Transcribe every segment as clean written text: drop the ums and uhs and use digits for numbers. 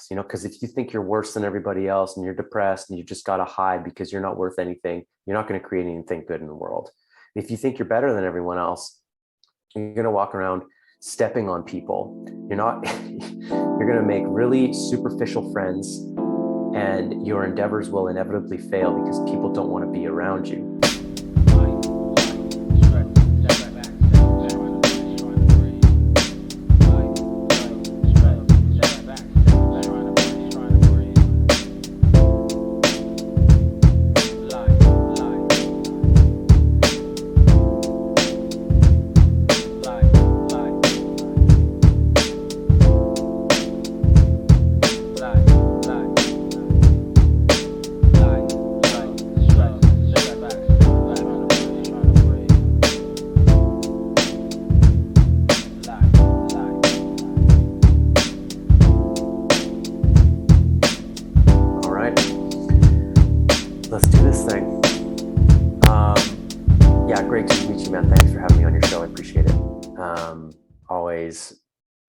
progress, because if you think you're worse than everybody else and you're depressed and you just got to hide because you're not worth anything, you're not going to create anything good in the world. And if you think you're better than everyone else, you're going to walk around stepping on people. You're going to make really superficial friends, and your endeavors will inevitably fail because people don't want to be around you.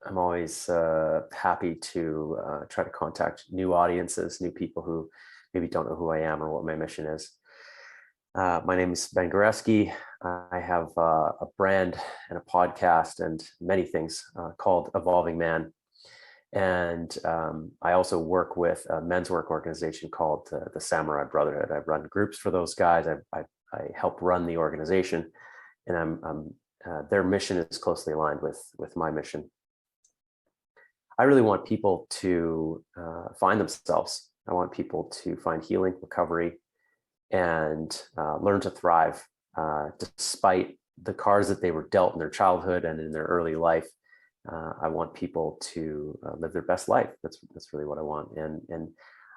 I'm always happy to try to contact new audiences, new people who maybe don't know who I am or what my mission is. My name is Ben Goresky. I have a brand and a podcast and many things called Evolvingman. And I also work with a men's work organization called the Samurai Brotherhood. I run groups for those guys. I help run the organization, and their mission is closely aligned with my mission. I really want people to find themselves. I want people to find healing, recovery, and learn to thrive despite the cards that they were dealt in their childhood and in their early life. I want people to live their best life. That's really what I want. And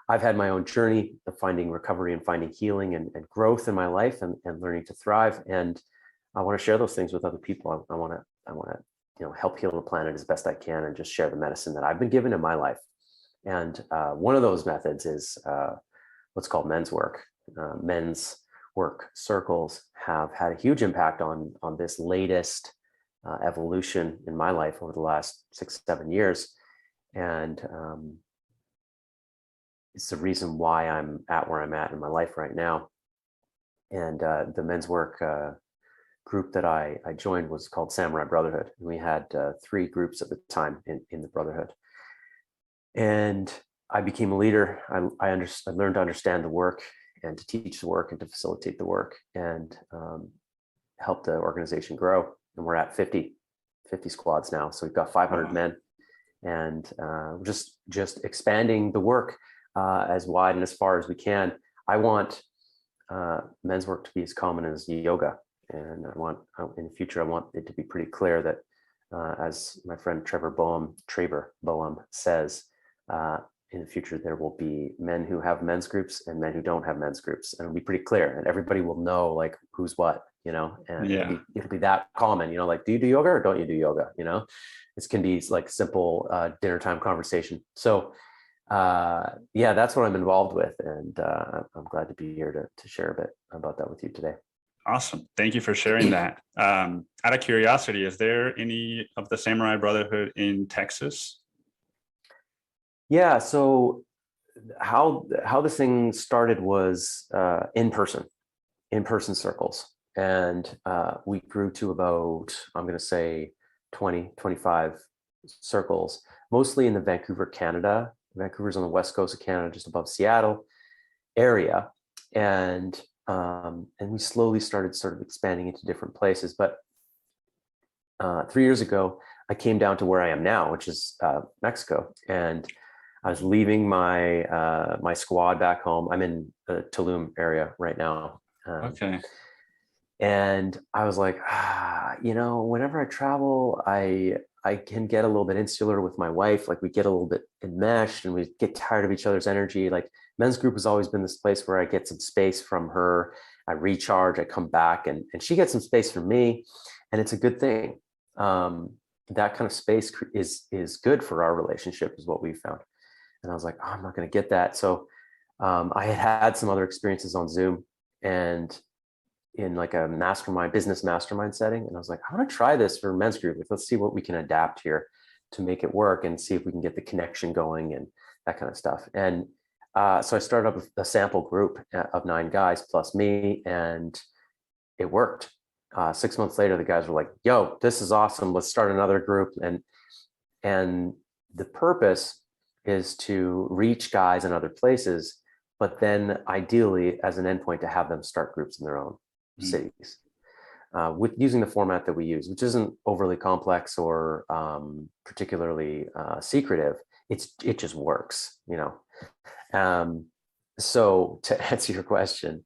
I've had my own journey of finding recovery and finding healing and growth in my life and learning to thrive. And I want to share those things with other people. I want to help heal the planet as best I can and just share the medicine that I've been given in my life. And one of those methods is what's called men's work. Men's work circles have had a huge impact on this latest evolution in my life over the last 6-7 years. And it's the reason why I'm at where I'm at in my life right now. And the men's work group that I joined was called Samurai Brotherhood. And we had 3 groups at the time in the Brotherhood. And I became a leader. I learned to understand the work and to teach the work and to facilitate the work and help the organization grow. And we're at 50 squads now. So we've got 500 men, and just expanding the work as wide and as far as we can. I want men's work to be as common as yoga. And in the future, I want it to be pretty clear that, as my friend Trevor Boehm says, in the future, there will be men who have men's groups and men who don't have men's groups. And it'll be pretty clear, and everybody will know like who's what, and it'll be that common, like, do you do yoga or don't you do yoga? This can be like simple dinner time conversation. So that's what I'm involved with. And I'm glad to be here to share a bit about that with you today. Awesome. Thank you for sharing that. Out of curiosity, is there any of the Samurai Brotherhood in Texas? Yeah. So how this thing started was in-person circles. And we grew to about, I'm going to say 20, 25 circles, mostly in the Vancouver, Canada. Vancouver's on the west coast of Canada, just above Seattle area. And we slowly started sort of expanding into different places. But 3 years ago, I came down to where I am now, which is Mexico. And I was leaving my my squad back home. I'm in the Tulum area right now. Okay. And I was like, whenever I travel, I can get a little bit insular with my wife. Like we get a little bit enmeshed and we get tired of each other's energy. Like men's group has always been this place where I get some space from her. I recharge, I come back and she gets some space from me. And it's a good thing. That kind of space is good for our relationship is what we found. And I was like, I'm not going to get that. So I had some other experiences on Zoom and in like a business mastermind setting. And I was like, I want to try this for men's group. Let's see what we can adapt here to make it work and see if we can get the connection going and that kind of stuff. And so I started up a sample group of 9 guys plus me, and it worked. 6 months later, the guys were like, yo, this is awesome. Let's start another group. And the purpose is to reach guys in other places, but then ideally as an endpoint to have them start groups in their own cities. With using the format that we use, which isn't overly complex or particularly secretive. It just works, you know. So to answer your question,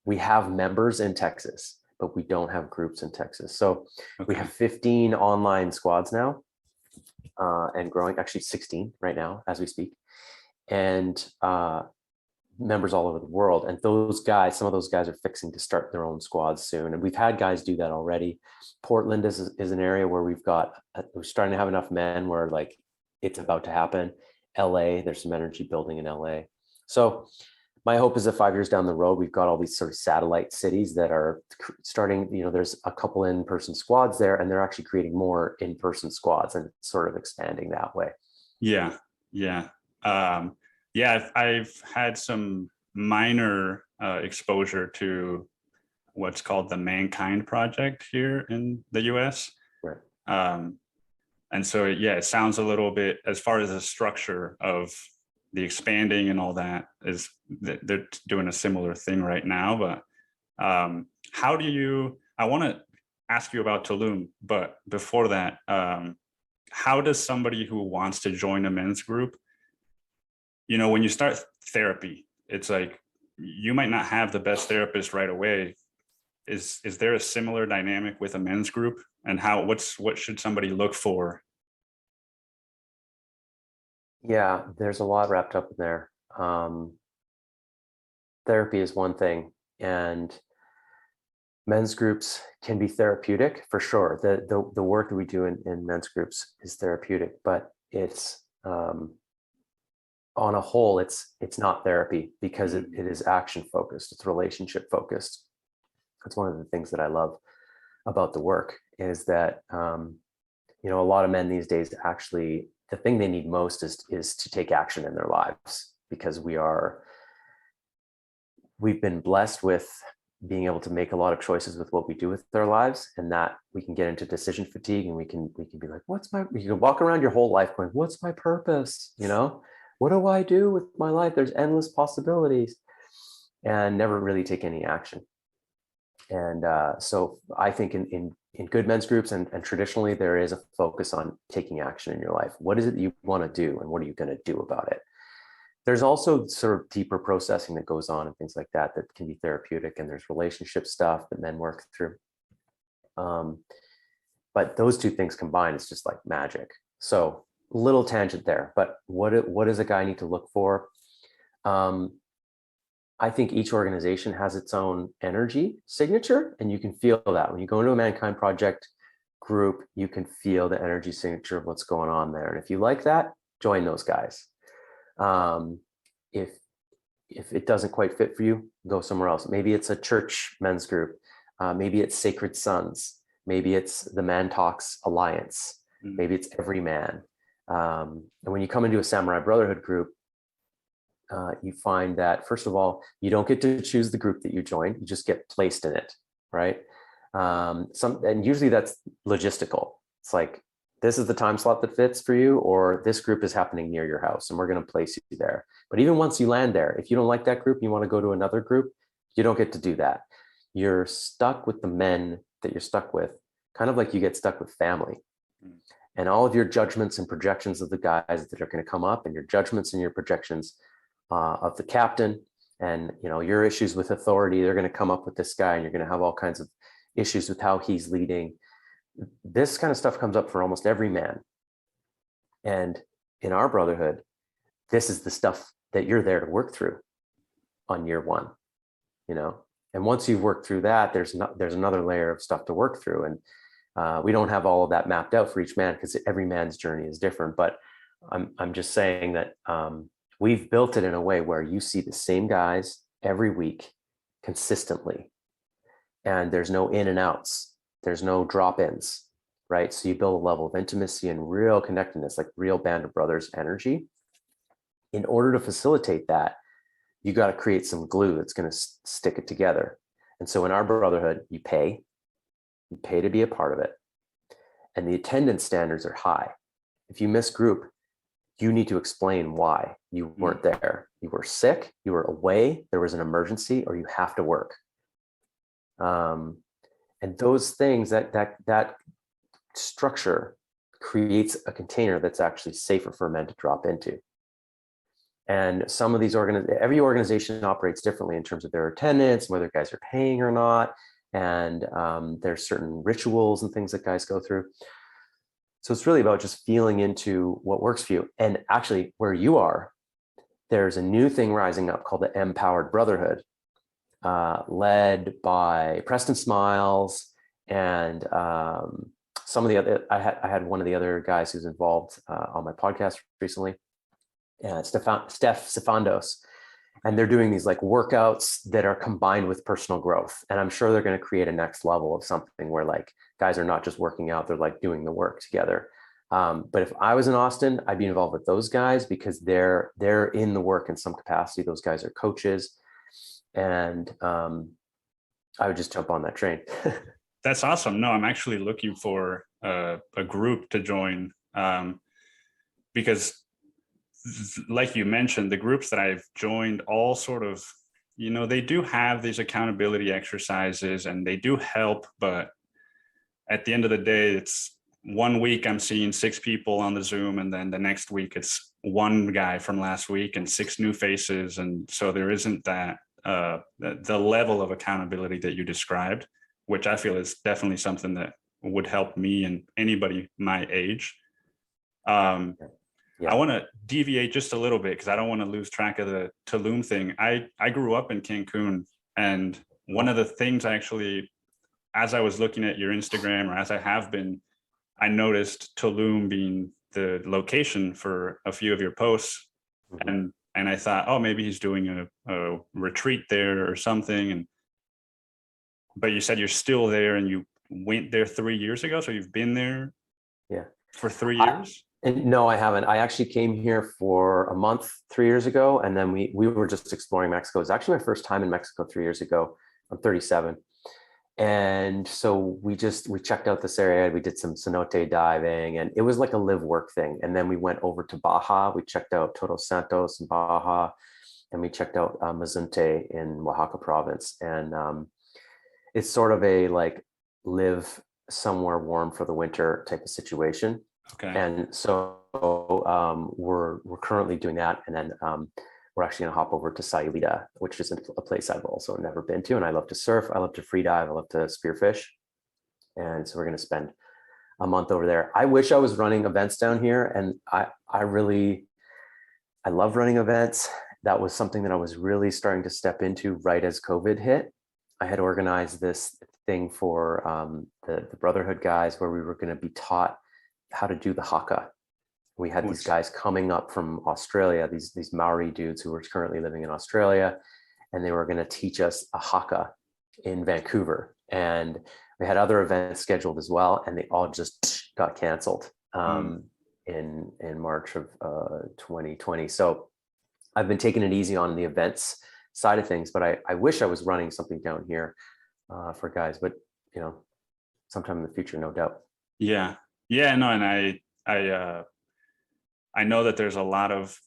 we have members in Texas, but we don't have groups in Texas. So we have 15 online squads now, and growing, actually 16 right now as we speak, and members all over the world. And those guys, some of those guys are fixing to start their own squads soon. And we've had guys do that already. Portland is an area where we're starting to have enough men where like it's about to happen. LA, there's some energy building in LA. So my hope is that 5 years down the road, we've got all these sort of satellite cities that are starting, you know, there's a couple in-person squads there, and they're actually creating more in-person squads and sort of expanding that way. Yeah. Yeah. I've had some minor exposure to what's called the Mankind Project here in the US. Right. And so, it sounds a little bit, as far as the structure of the expanding and all that, is that they're doing a similar thing right now. But how do you, I want to ask you about Tulum, but before that, how does somebody who wants to join a men's group, you know, when you start therapy, it's like, you might not have the best therapist right away. Is there a similar dynamic with a men's group, and what should somebody look for? Yeah, there's a lot wrapped up in there. Therapy is one thing, and men's groups can be therapeutic for sure. The work that we do in men's groups is therapeutic, but it's on a whole, it's not therapy, because it is action focused. It's relationship focused. That's one of the things that I love about the work, is that you know, a lot of men these days, actually the thing they need most is to take action in their lives, because we've been blessed with being able to make a lot of choices with what we do with our lives, and that we can get into decision fatigue, and we can be like, you can walk around your whole life going, what's my purpose? You know, what do I do with my life? There's endless possibilities, and never really take any action. And so I think in good men's groups, and traditionally there is a focus on taking action in your life. What is it that you want to do, and what are you going to do about it? There's also sort of deeper processing that goes on and things like that can be therapeutic, and there's relationship stuff that men work through. But those two things combined is just like magic. So little tangent there, but what does a guy need to look for? I think each organization has its own energy signature, and you can feel that when you go into a Mankind Project group. You can feel the energy signature of what's going on there, and if you like that, join those guys. If it doesn't quite fit for you, go somewhere else. Maybe it's a church men's group, maybe it's Sacred Sons, maybe it's the Man Talks Alliance, maybe it's Every Man. And when you come into a Samurai Brotherhood group, you find that, first of all, you don't get to choose the group that you join. You just get placed in it, right? And usually that's logistical. It's like, this is the time slot that fits for you, or this group is happening near your house and we're going to place you there. But even once you land there, if you don't like that group and you want to go to another group, you don't get to do that. You're stuck with the men that you're stuck with, kind of like you get stuck with family. And all of your judgments and projections of the guys that are going to come up, and your judgments and your projections of the captain, and you know, your issues with authority, they're going to come up with this guy, and you're going to have all kinds of issues with how he's leading. This kind of stuff comes up for almost every man. And in our brotherhood, this is the stuff that you're there to work through on year one, you know. And once you've worked through that, there's another layer of stuff to work through. And we don't have all of that mapped out for each man, because every man's journey is different. But I'm just saying that we've built it in a way where you see the same guys every week consistently, and there's no in and outs. There's no drop-ins, right? So you build a level of intimacy and real connectedness, like real band of brothers energy in order to facilitate that, you got to create some glue that's going to stick it together. And so in our brotherhood, you pay to be a part of it. And the attendance standards are high. If you miss group, you need to explain why you weren't there. You were sick, you were away, there was an emergency, or you have to work. And those things, that structure creates a container that's actually safer for men to drop into. And some of these every organization operates differently in terms of their attendance, whether guys are paying or not. And there's certain rituals and things that guys go through. So it's really about just feeling into what works for you. And actually, where you are, there's a new thing rising up called the Empowered Brotherhood, led by Preston Smiles and some of the other. I had one of the other guys who's involved on my podcast recently, Steph Sifandos. And they're doing these like workouts that are combined with personal growth. And I'm sure they're going to create a next level of something where like guys are not just working out, they're like doing the work together. But if I was in Austin, I'd be involved with those guys because they're in the work in some capacity. Those guys are coaches. And I would just jump on that train. That's awesome. No, I'm actually looking for a group to join because like you mentioned, the groups that I've joined all sort of, they do have these accountability exercises and they do help. But at the end of the day, it's 1 week I'm seeing 6 people on the Zoom. And then the next week it's one guy from last week and 6 new faces. And so there isn't that, the level of accountability that you described, which I feel is definitely something that would help me and anybody my age. Yeah. I want to deviate just a little bit because I don't want to lose track of the Tulum thing. I grew up in Cancun, and one of the things actually, as I was looking at your Instagram, or as I have been, I noticed Tulum being the location for a few of your posts. Mm-hmm. And I thought, oh, maybe he's doing a retreat there or something. But you said you're still there and you went there 3 years ago. So you've been there for 3 years? No, I haven't. I actually came here for a month 3 years ago, and then we were just exploring Mexico. It was actually my first time in Mexico 3 years ago. I'm 37. And so we checked out this area. We did some cenote diving, and it was like a live work thing. And then we went over to Baja. We checked out Todos Santos in Baja, and we checked out Mazunte in Oaxaca province. And it's sort of a like live somewhere warm for the winter type of situation. Okay. And so we're currently doing that, and then we're actually going to hop over to Sayulita, which is a place I've also never been to. And I love to surf, I love to free dive, I love to spearfish, and so we're going to spend a month over there. I wish I was running events down here, and I love running events. That was something that I was really starting to step into right as COVID hit. I had organized this thing for the Brotherhood guys where we were going to be taught how to do the haka. We had these guys coming up from Australia, these Maori dudes who were currently living in Australia, and they were going to teach us a haka in Vancouver. And we had other events scheduled as well, and they all just got canceled in March of 2020. So I've been taking it easy on the events side of things, but I wish I was running something down here for guys, but sometime in the future, no doubt. Yeah. No, and I know that there's a lot of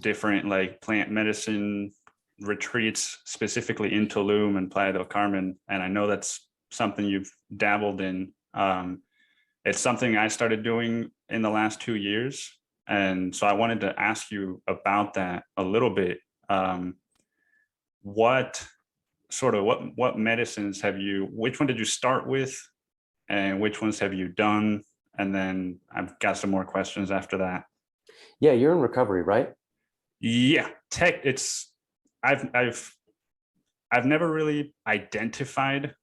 different like plant medicine retreats specifically in Tulum and Playa del Carmen, and I know that's something you've dabbled in. It's something I started doing in the last 2 years, and so I wanted to ask you about that a little bit. What medicines which one did you start with, and which ones have you done? And then I've got some more questions after that. Yeah, you're in recovery, right? Yeah, I've never really identified,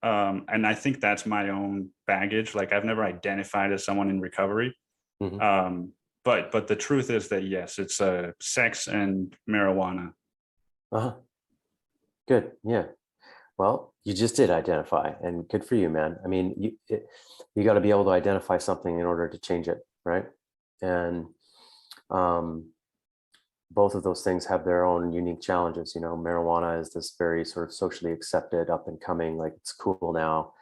and I think that's my own baggage. Like I've never identified as someone in recovery. Mm-hmm. But the truth is that yes, it's sex and marijuana. Uh-huh. Good. Yeah. Well, you just did identify, and good for you, man. I mean, you got to be able to identify something in order to change it, right? And both of those things have their own unique challenges. Marijuana is this very sort of socially accepted, up and coming, like it's cool now,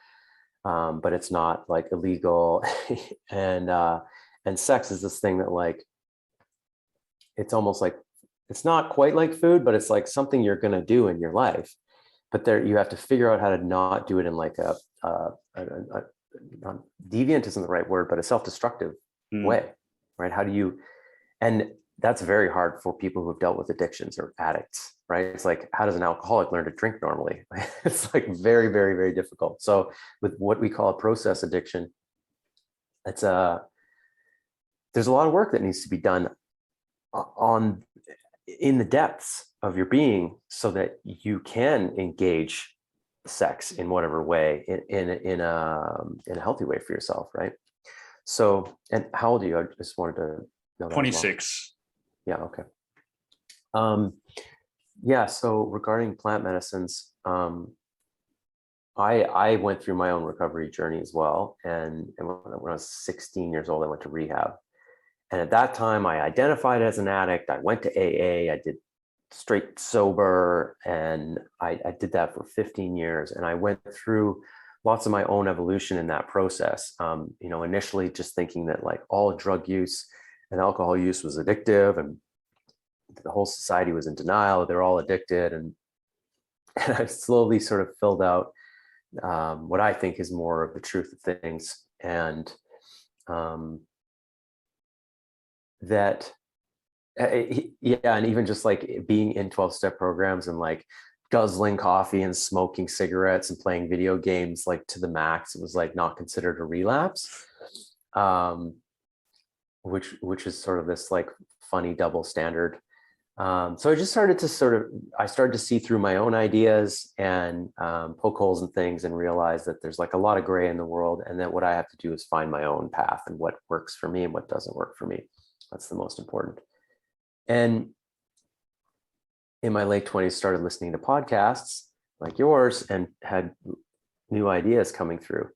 but it's not like illegal. And sex is this thing that like, it's almost like, it's not quite like food, but it's like something you're going to do in your life. But there, you have to figure out how to not do it in like not deviant isn't the right word, but a self-destructive way, right? How do you, and that's very hard for people who have dealt with addictions or addicts, right? It's like, how does an alcoholic learn to drink normally? It's like very, very, very difficult. So with what we call a process addiction, there's a lot of work that needs to be done on in the depths of your being so that you can engage sex in whatever way, in a healthy way for yourself, right? So, and how old are you? I just wanted to know that. 26. Yeah. Okay. Yeah. So regarding plant medicines, I went through my own recovery journey as well. And when I was 16 years old, I went to rehab. And at that time, I identified as an addict. I went to AA. I did straight sober, and I did that for 15 years. And I went through lots of my own evolution in that process. Initially just thinking that like all drug use and alcohol use was addictive, and the whole society was in denial. They're all addicted. And I slowly sort of filled out what I think is more of the truth of things. And that yeah, and even just like being in 12-step programs and like guzzling coffee and smoking cigarettes and playing video games like to the max, it was like not considered a relapse, which is sort of this like funny double standard. So I just started to see through my own ideas and poke holes in things and realize that there's like a lot of gray in the world, and that what I have to do is find my own path and what works for me and what doesn't work for me. That's the most important. And in my late 20s, started listening to podcasts like yours and had new ideas coming through,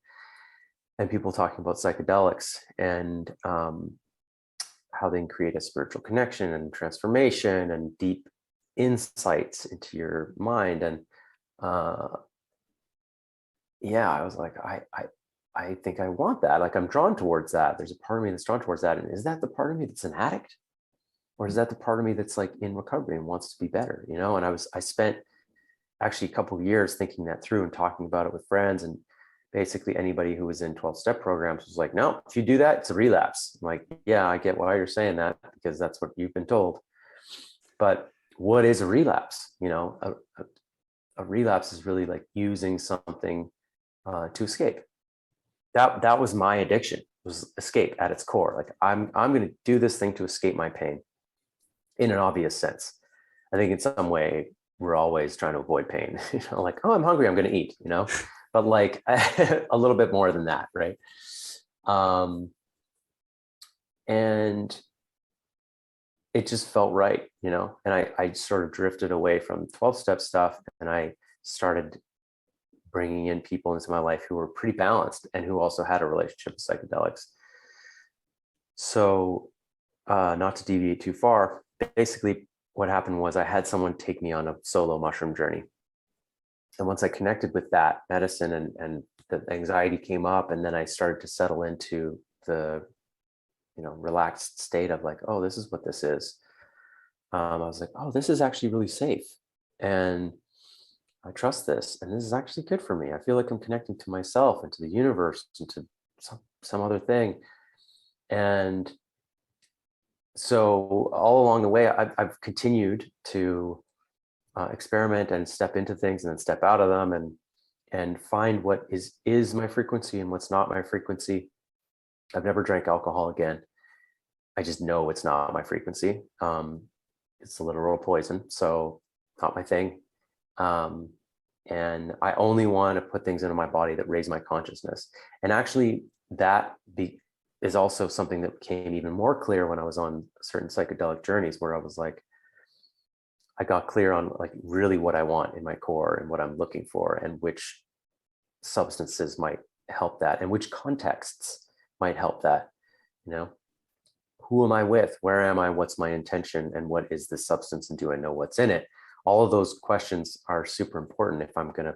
and people talking about psychedelics and how they can create a spiritual connection and transformation and deep insights into your mind. And yeah, I was like, I think I want that. Like, I'm drawn towards that. There's a part of me that's drawn towards that. And is that the part of me that's an addict? Or is that the part of me that's like in recovery and wants to be better? And I spent actually a couple of years thinking that through and talking about it with friends. And basically anybody who was in 12-step programs was like, no, if you do that, it's a relapse. I'm like, yeah, I get why you're saying that, because that's what you've been told. But what is a relapse? A relapse is really like using something to escape. That was my addiction, was escape at its core. Like, I'm going to do this thing to escape my pain in an obvious sense. I think in some way we're always trying to avoid pain, like, oh, I'm hungry, I'm going to eat, but like a little bit more than that. Right. And it just felt right, and I sort of drifted away from 12-step stuff, and I started bringing in people into my life who were pretty balanced and who also had a relationship with psychedelics. So not to deviate too far, basically what happened was I had someone take me on a solo mushroom journey. And once I connected with that medicine and the anxiety came up, and then I started to settle into the, relaxed state of like, oh, this is what this is. I was like, oh, this is actually really safe. And I trust this. And this is actually good for me. I feel like I'm connecting to myself and to the universe and to some other thing. And so all along the way, I've continued to experiment and step into things and then step out of them and find what is my frequency and what's not my frequency. I've never drank alcohol again. I just know it's not my frequency. It's a literal poison, so not my thing. And I only want to put things into my body that raise my consciousness. And actually, that is also something that became even more clear when I was on certain psychedelic journeys, where I was like, I got clear on like really what I want in my core and what I'm looking for, and which substances might help that and which contexts might help that, who am I with? Where am I? What's my intention? And what is the substance? And do I know what's in it? All of those questions are super important if I'm going to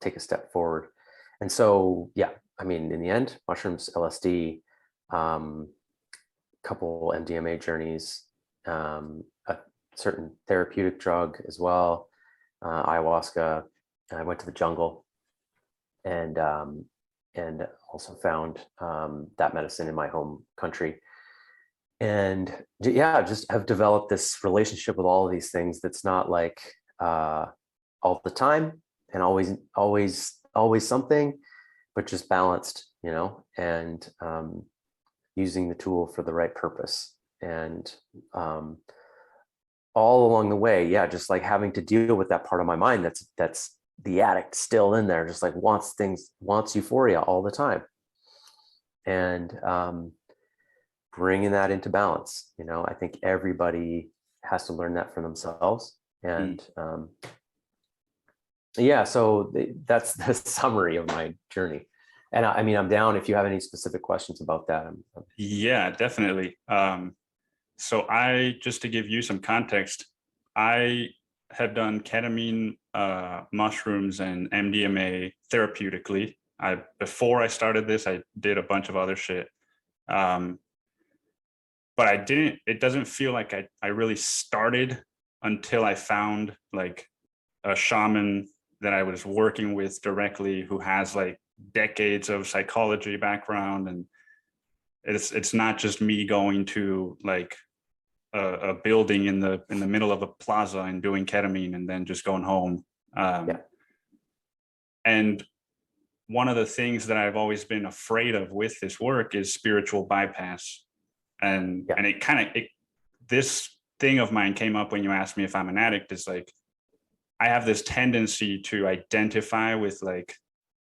take a step forward. And so, yeah, I mean, in the end, mushrooms, LSD, couple MDMA journeys, a certain therapeutic drug as well, ayahuasca. I went to the jungle and also found that medicine in my home country. And yeah, just have developed this relationship with all of these things that's not like all the time and always something, but just balanced, and using the tool for the right purpose. And all along the way, yeah, just like having to deal with that part of my mind that's the addict still in there, just like wants euphoria all the time. And bringing that into balance. I think everybody has to learn that for themselves. And yeah, so that's the summary of my journey. And I mean, I'm down if you have any specific questions about that. Yeah, definitely. So just to give you some context, I had done ketamine, mushrooms, and MDMA therapeutically. Before I started this, I did a bunch of other shit. But it doesn't feel like I really started until I found like a shaman that I was working with directly who has like decades of psychology background. And it's not just me going to like a building in the middle of a plaza and doing ketamine and then just going home. And one of the things that I've always been afraid of with this work is spiritual bypass. And this thing of mine came up when you asked me if I'm an addict. Is like, I have this tendency to identify with like,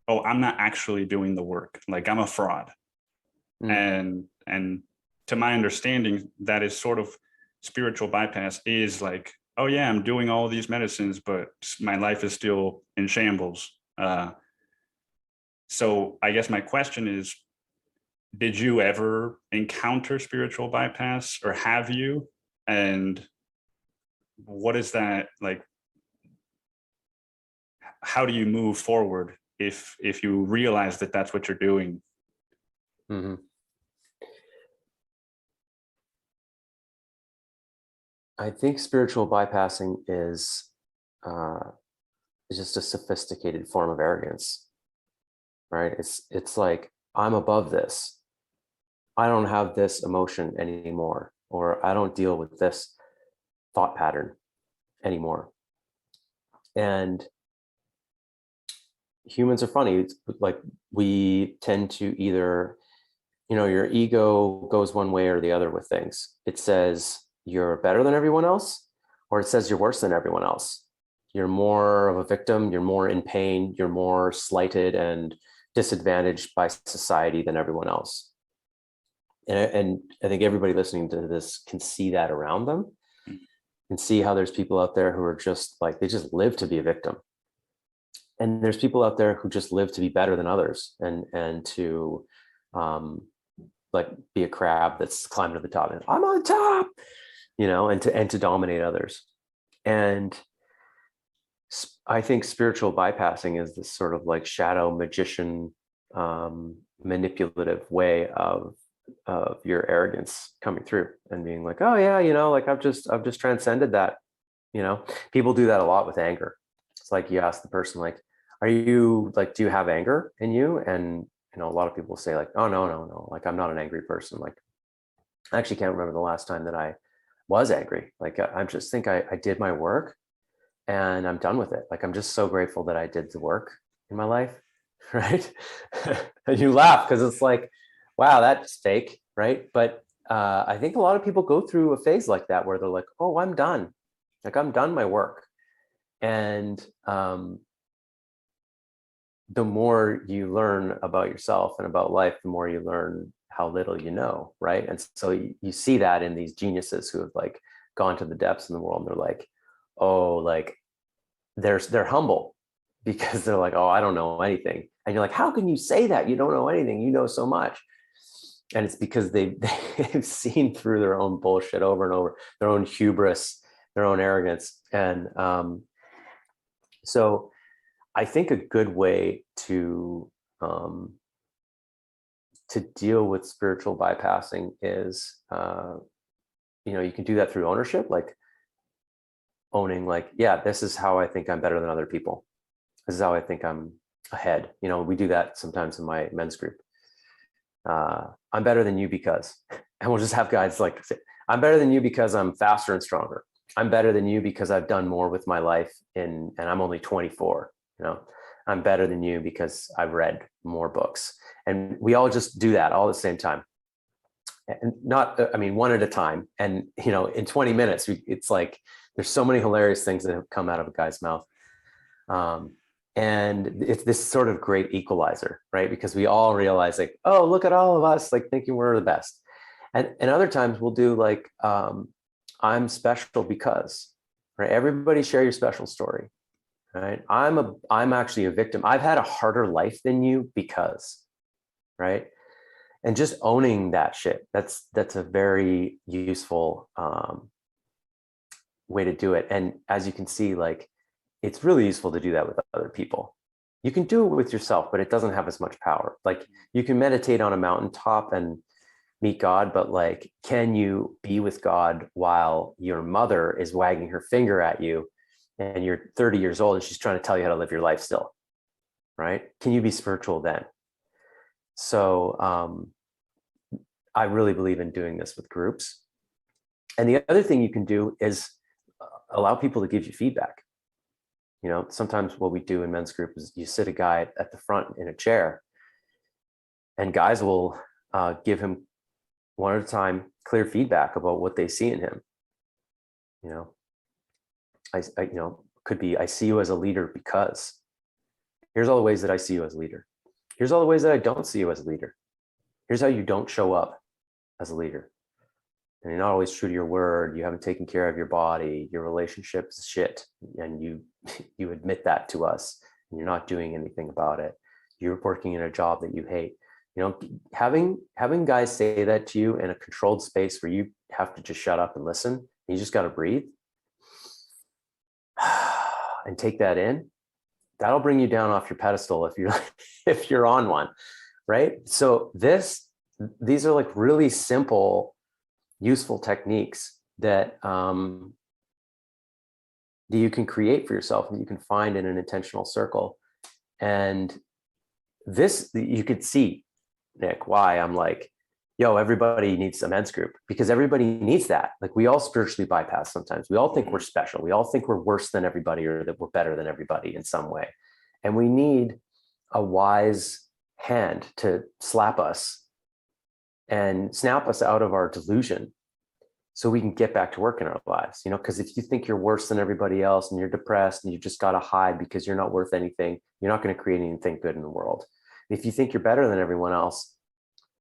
oh, I'm not actually doing the work. Like I'm a fraud. And to my understanding, that is sort of spiritual bypass is like, oh yeah, I'm doing all these medicines, but my life is still in shambles. So I guess my question is, did you ever encounter spiritual bypass, or have you? And what is that like? How do you move forward if you realize that that's what you're doing? Mm-hmm. I think spiritual bypassing is just a sophisticated form of arrogance, right? It's like, I'm above this. I don't have this emotion anymore, or I don't deal with this thought pattern anymore. And humans are funny. It's like we tend to either, your ego goes one way or the other with things. It says you're better than everyone else, or it says you're worse than everyone else. You're more of a victim, you're more in pain, you're more slighted and disadvantaged by society than everyone else. And I think everybody listening to this can see that around them, and see how there's people out there who are just like, they just live to be a victim. And there's people out there who just live to be better than others and to like be a crab that's climbing to the top and I'm on top, and to dominate others. And I think spiritual bypassing is this sort of like shadow magician, manipulative way of your arrogance coming through and being like, oh yeah, like I've just transcended that. People do that a lot with anger. It's like you ask the person like, are you like, do you have anger in you? And a lot of people say like, oh no, like I'm not an angry person. Like I actually can't remember the last time that I was angry. Like I just think I did my work and I'm done with it. Like I'm just so grateful that I did the work in my life, right? And you laugh because it's like, wow, that's fake, right? But I think a lot of people go through a phase like that where they're like, oh, I'm done. Like I'm done my work. And the more you learn about yourself and about life, the more you learn how little you know, right? And so you see that in these geniuses who have like gone to the depths in the world. And they're like, oh, like they're humble because they're like, oh, I don't know anything. And you're like, how can you say that? You don't know anything. You know so much. And it's because they've seen through their own bullshit over and over, their own hubris, their own arrogance. And so I think a good way to deal with spiritual bypassing is, you can do that through ownership, like owning, like, yeah, this is how I think I'm better than other people. This is how I think I'm ahead. We do that sometimes in my men's group. I'm better than you because, and we'll just have guys like, I'm better than you because I'm faster and stronger. I'm better than you because I've done more with my life and I'm only 24. I'm better than you because I've read more books. And we all just do that all at the same time. And one at a time. And, in 20 minutes, it's like, there's so many hilarious things that have come out of a guy's mouth. And it's this sort of great equalizer, right? Because we all realize like, oh, look at all of us, like thinking we're the best. And other times we'll do like, I'm special because, right? Everybody share your special story, right? I'm actually a victim. I've had a harder life than you because, right? And just owning that shit, that's a very useful way to do it. And as you can see, like, it's really useful to do that with other people. You can do it with yourself, but it doesn't have as much power. Like, you can meditate on a mountaintop and meet God, but like, can you be with God while your mother is wagging her finger at you and you're 30 years old and she's trying to tell you how to live your life still, right? Can you be spiritual then? So I really believe in doing this with groups. And the other thing you can do is allow people to give you feedback. Sometimes what we do in men's group is you sit a guy at the front in a chair and guys will give him one at a time clear feedback about what they see in him. Could be, I see you as a leader because here's all the ways that I see you as a leader. Here's all the ways that I don't see you as a leader. Here's how you don't show up as a leader. And you're not always true to your word. You haven't taken care of your body. Your relationship's shit. And you admit that to us. And you're not doing anything about it. You're working in a job that you hate. Having guys say that to you in a controlled space where you have to just shut up and listen. And you just got to breathe and take that in. That'll bring you down off your pedestal if you're on one, right? So these are like really simple, useful techniques that you can create for yourself and you can find in an intentional circle. And this, you could see, Nick, why I'm like, yo, everybody needs a men's group, because everybody needs that. Like, we all spiritually bypass sometimes. We all think we're special. We all think we're worse than everybody or that we're better than everybody in some way. And we need a wise hand to slap us and snap us out of our delusion so we can get back to work in our lives. Because if you think you're worse than everybody else and you're depressed and you just got to hide because you're not worth anything, you're not going to create anything good in the world. If you think you're better than everyone else,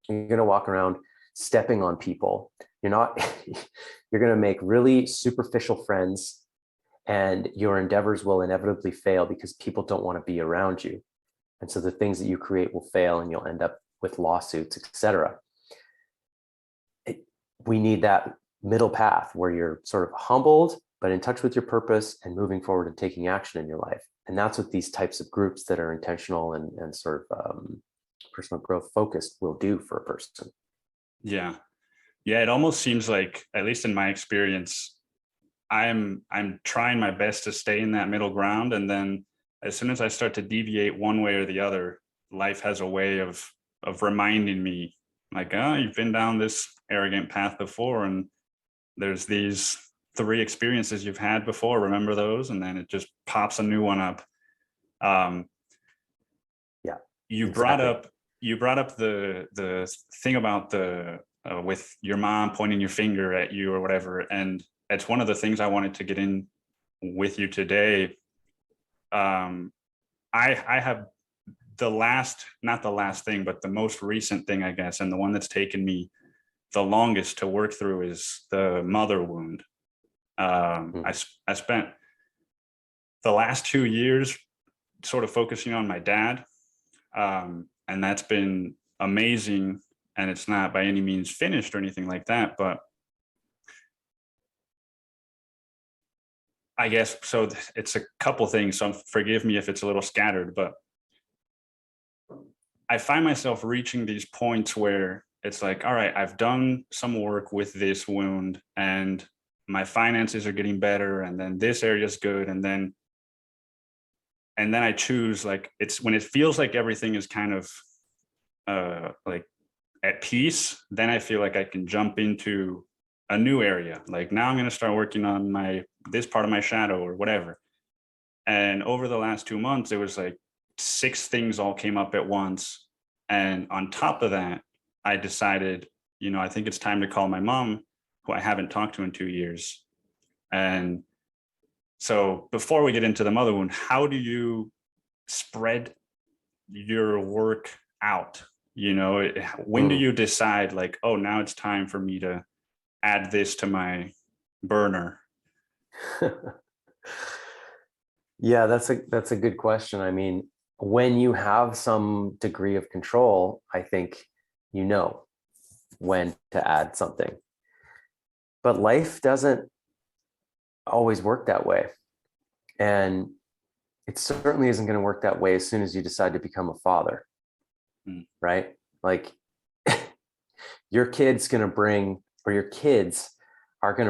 you're going to walk around stepping on people. You're going to make really superficial friends, and your endeavors will inevitably fail because people don't want to be around you. And so the things that you create will fail and you'll end up with lawsuits, etc. We need that middle path where you're sort of humbled, but in touch with your purpose and moving forward and taking action in your life. And that's what these types of groups that are intentional and sort of personal growth focused will do for a person. Yeah. It almost seems like, at least in my experience, I'm trying my best to stay in that middle ground. And then as soon as I start to deviate one way or the other, life has a way of reminding me, like, oh, you've been down this arrogant path before, and there's these 3 experiences you've had before. Remember those? And then it just pops a new one up. You Exactly. brought up the thing about the with your mom pointing your finger at you or whatever, and it's one of the things I wanted to get in with you today. I have not the last thing, but the most recent thing, I guess, and the one that's taken me the longest to work through is the mother wound. I spent the last 2 years sort of focusing on my dad, and that's been amazing. and it's not by any means finished or anything like that, but I guess, so it's a couple things, so forgive me if it's a little scattered, but I find myself reaching these points where it's like, all right, I've done some work with this wound and my finances are getting better, and then this area is good, and then I choose, like, it's when it feels like everything is kind of like at peace, then I feel like I can jump into a new area. Like, now I'm going to start working on this part of my shadow or whatever. And over the last 2 months, it was like 6 things all came up at once. And on top of that, I decided, I think it's time to call my mom, who I haven't talked to in 2 years. And so before we get into the mother wound, how do you spread your work out? When do you decide, like, oh, now it's time for me to add this to my burner? Yeah, that's a good question. I mean, when you have some degree of control, I think you know when to add something. But life doesn't always work that way. And it certainly isn't going to work that way as soon as you decide to become a father, right? Like, your kids are going to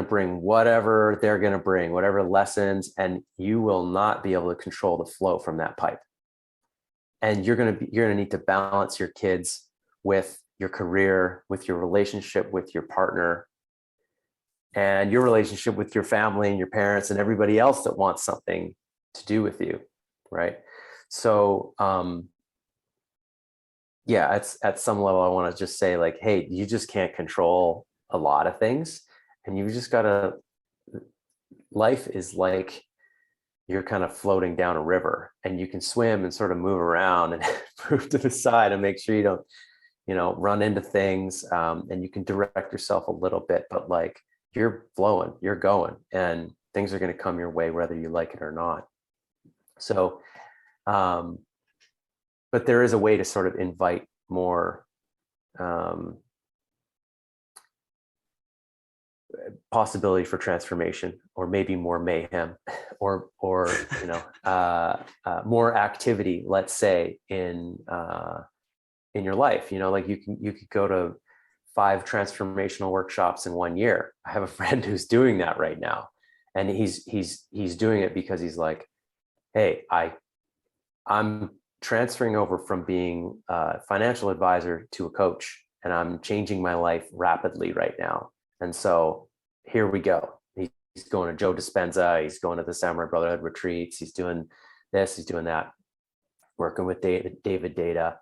bring whatever they're going to bring, whatever lessons, and you will not be able to control the flow from that pipe. And you're going to need to balance your kids with your career, with your relationship with your partner, and your relationship with your family and your parents and everybody else that wants something to do with you, right? So yeah, at some level, I want to just say, like, hey, you just can't control a lot of things, and you just gotta, life is like you're kind of floating down a river, and you can swim and sort of move around and move to the side and make sure you don't, run into things, and you can direct yourself a little bit, but like, you're flowing, you're going, and things are going to come your way whether you like it or not. So but there is a way to sort of invite more possibility for transformation, or maybe more mayhem, or more activity, let's say, in your life. Like, you could go to 5 transformational workshops in 1 year. I have a friend who's doing that right now, and he's doing it because he's like, hey, I'm transferring over from being a financial advisor to a coach, and I'm changing my life rapidly right now. And so here we go. He's going to Joe Dispenza. He's going to the Samurai Brotherhood retreats. He's doing this, he's doing that, working with David Data,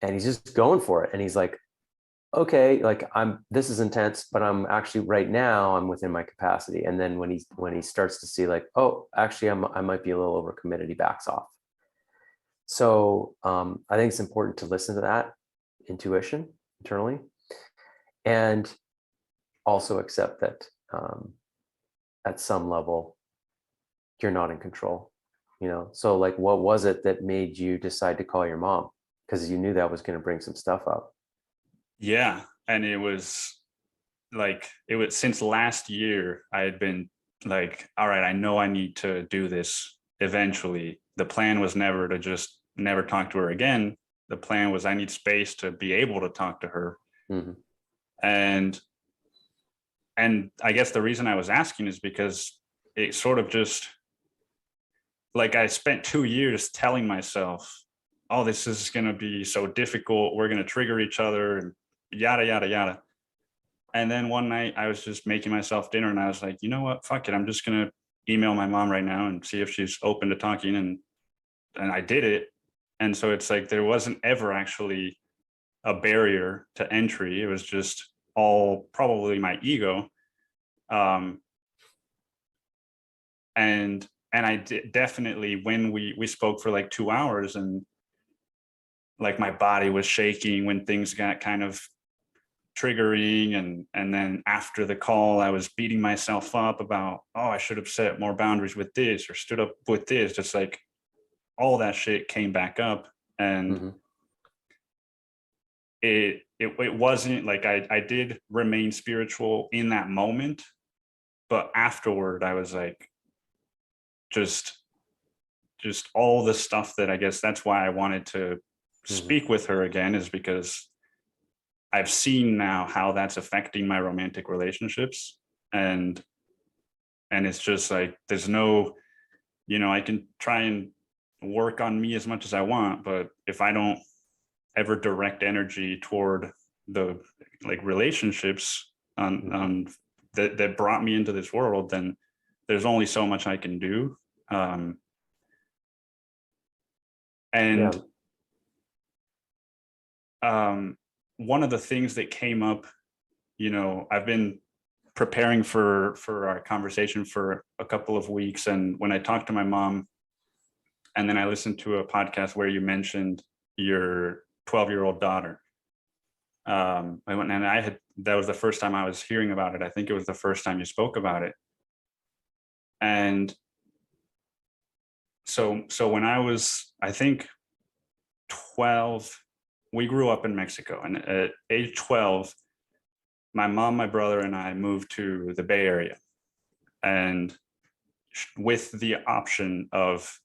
and he's just going for it. And he's like, okay, like, this is intense, but I'm actually, right now, I'm within my capacity. And then when he starts to see, like, oh, actually, I might be a little overcommitted, he backs off. So I think it's important to listen to that intuition internally, and also accept that at some level you're not in control. So, like, what was it that made you decide to call your mom? Because you knew that was going to bring some stuff up. Yeah, and it was since last year I had been like, all right, I know I need to do this eventually. The plan was never talk to her again. The plan was, I need space to be able to talk to her. Mm-hmm. And I guess the reason I was asking is because it sort of just, like, I spent 2 years telling myself, oh, this is going to be so difficult, we're going to trigger each other, and yada, yada, yada. And then one night I was just making myself dinner, and I was like, you know what, fuck it, I'm just going to email my mom right now and see if she's open to talking. And I did it. And so it's like, there wasn't ever actually a barrier to entry. It was just all probably my ego. And I definitely, when we spoke for like 2 hours, and like, my body was shaking when things got kind of triggering, and then after the call I was beating myself up about, oh, I should have set more boundaries with this, or stood up with this, just like all that shit came back up. And Mm-hmm. it it wasn't like I did remain spiritual in that moment, but afterward I was like, just all the stuff that I guess that's why I wanted to speak with her again, is because I've seen now how that's affecting my romantic relationships. And it's just like, there's no, I can try and work on me as much as I want, but if I don't ever direct energy toward the like relationships on that brought me into this world, then there's only so much I can do. And one of the things that came up, I've been preparing for our conversation for a couple of weeks, and when I talked to my mom, and then I listened to a podcast where you mentioned your 12-year-old daughter. I went and that was the first time I was hearing about it. I think it was the first time you spoke about it. And so when I was, I think 12, we grew up in Mexico, and at age 12, my mom, my brother, and I moved to the Bay Area, and with the option of,